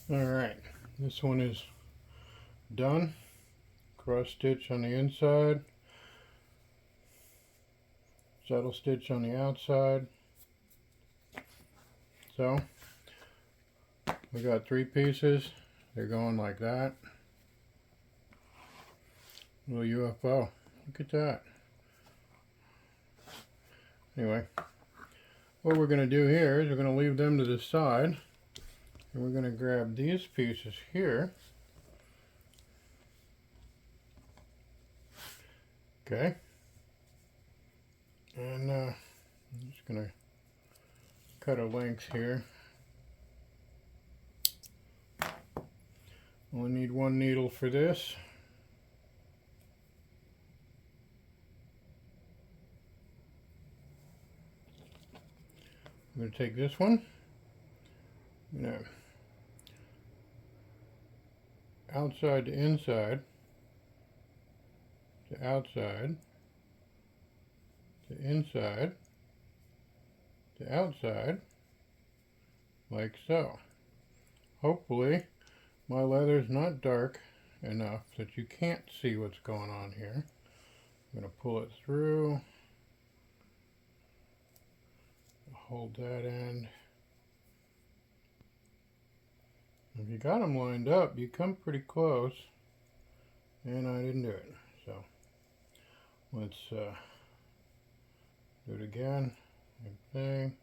Alright, this one is done. Cross stitch on the inside, saddle stitch on the outside. So we got 3 pieces. They're going like that. Little UFO. Look at that. Anyway, what we're going to do here is we're going to leave them to the side. And we're going to grab these pieces here. Okay. And I'm just going to cut a length here. Only need 1 needle for this. I'm going to take this one. I'm going to outside to inside, to outside, to inside, to outside, like so. Hopefully my leather's not dark enough that you can't see what's going on here. I'm going to pull it through, hold that end. If you got them lined up, you come pretty close, and I didn't do it. So let's do it again. Same thing.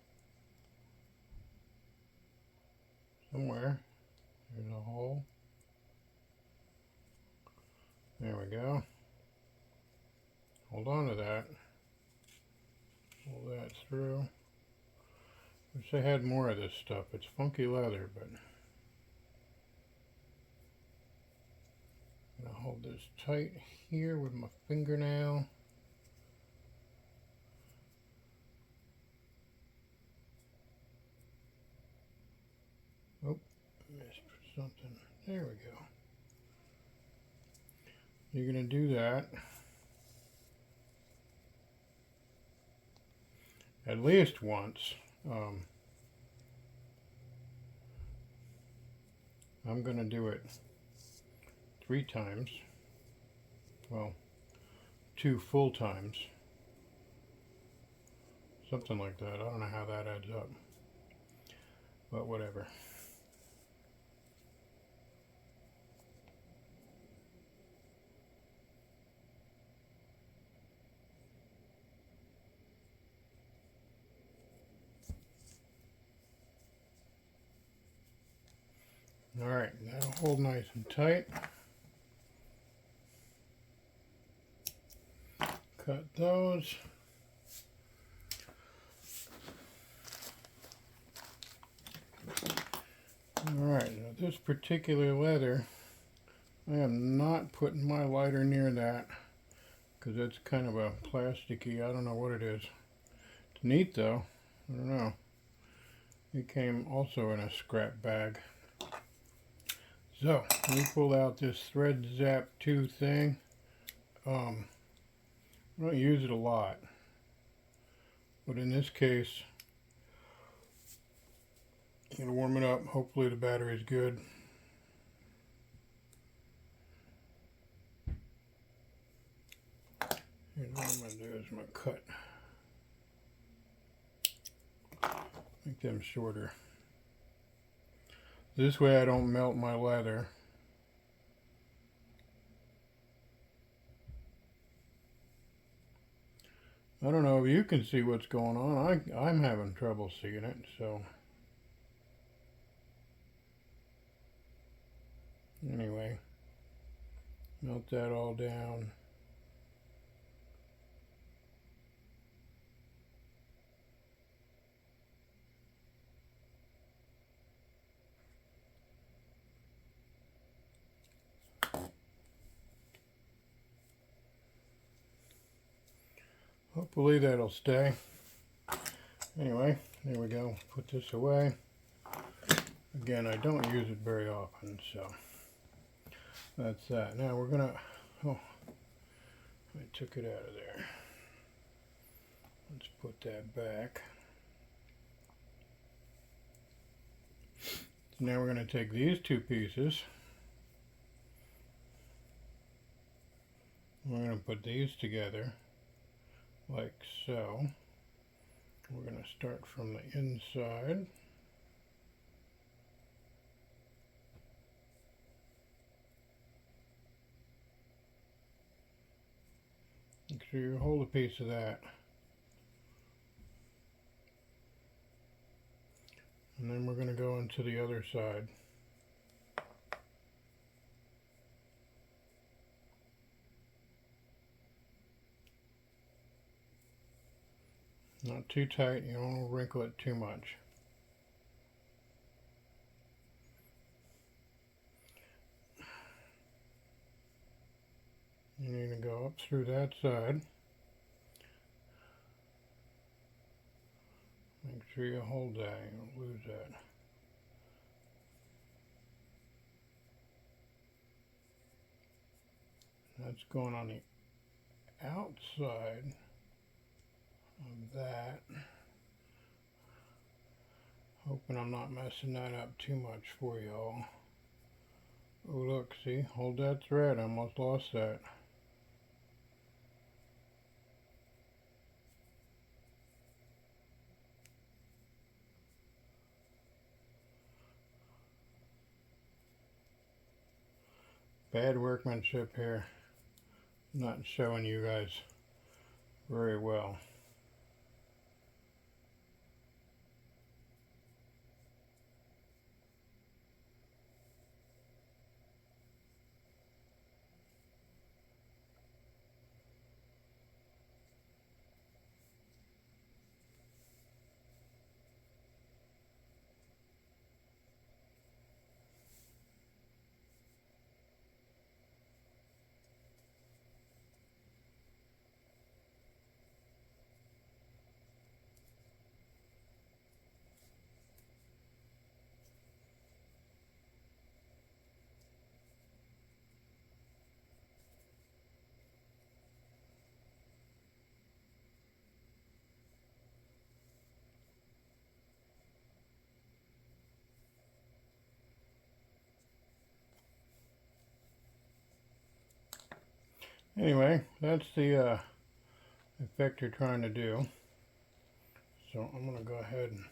Somewhere there's a hole. There we go. Hold on to that. Pull that through. Wish I had more of this stuff. It's funky leather, but I'm going to hold this tight here with my fingernail. Oh, missed something. There we go. You're going to do that at least once. I'm going to do it 3 times. Well, 2 full times. Something like that. I don't know how that adds up. But whatever. Alright, that'll hold nice and tight. Cut those. Alright, now this particular leather, I am not putting my lighter near that because it's kind of a plasticky, I don't know what it is. It's neat though, I don't know. It came also in a scrap bag. So, we pull out this Thread Zap 2 thing. I don't use it a lot, but in this case, I'm going to warm it up. Hopefully the battery's good. And what I'm going to do is I'm going to cut. Make them shorter. This way I don't melt my leather. I don't know if you can see what's going on. I'm having trouble seeing it, so. Anyway, melt that all down. Hopefully that'll stay. Anyway, there we go. Put this away. Again, I don't use it very often, so that's that. Now we're gonna, oh, I took it out of there. Let's put that back. Now we're going to take these two pieces. We're going to put these together like so. We're going to start from the inside. Make sure you hold a piece of that. And then we're going to go into the other side. Not too tight, you don't want to wrinkle it too much. You need to go up through that side. Make sure you hold that, you don't lose that. That's going on the outside of that. Hoping I'm not messing that up too much for y'all. Oh look, see, hold that thread, I almost lost that. Bad workmanship here. Not showing you guys very well. Anyway, that's the effect you're trying to do. So I'm going to go ahead and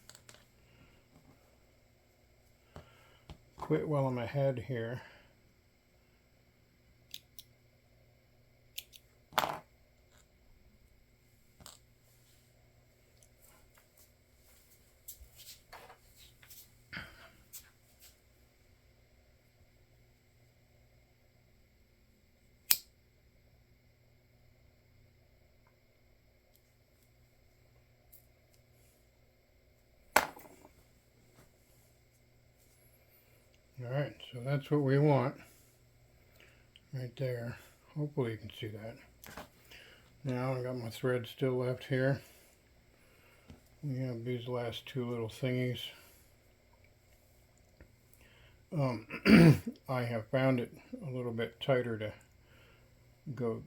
quit while I'm ahead here. Alright, so that's what we want right there. Hopefully you can see that. Now I got my thread still left here. We have these last two little thingies. I have found it a little bit tighter to go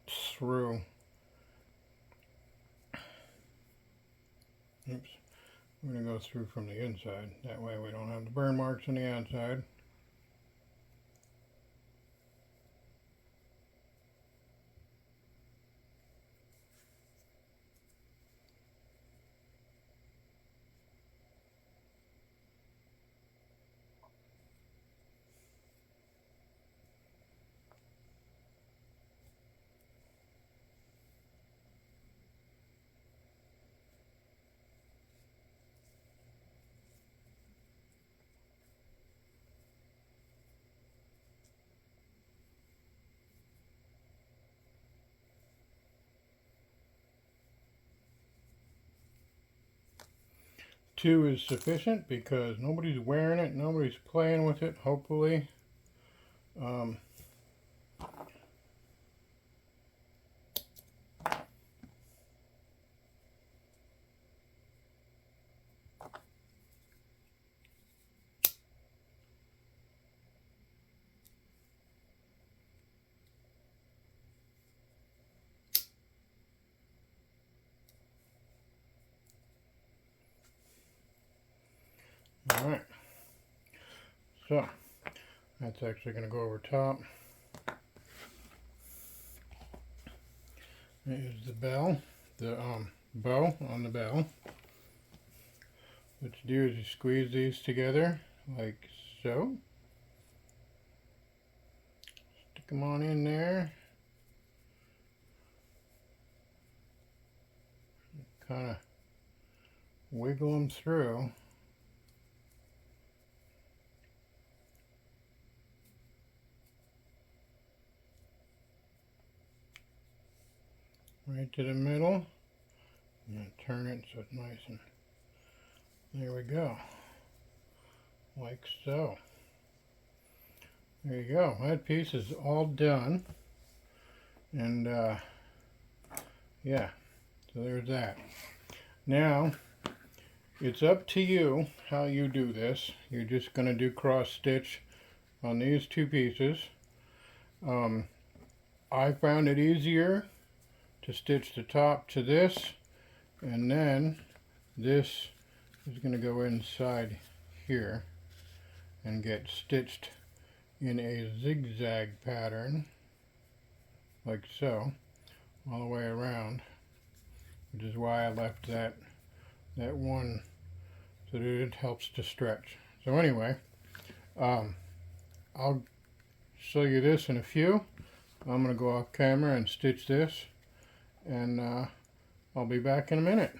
through. Oops. We're going to go through from the inside. That way we don't have the burn marks on the outside. Two is sufficient because nobody's wearing it, nobody's playing with it, hopefully. Alright, So that's actually going to go over top. Here's the bell, the bow on the bell. What you do is you squeeze these together like so. Stick them on in there. Kind of wiggle them through. Right to the middle. And turn it so it's nice and there we go. Like so. There you go. That piece is all done. And yeah, so there's that. Now, it's up to you how you do this. You're just going to do cross stitch on these two pieces. I found it easier to stitch the top to this, and then this is going to go inside here and get stitched in a zigzag pattern like so all the way around, which is why I left that one so that it helps to stretch. So anyway, I'll show you this in a few. I'm going to go off camera and stitch this, and I'll be back in a minute.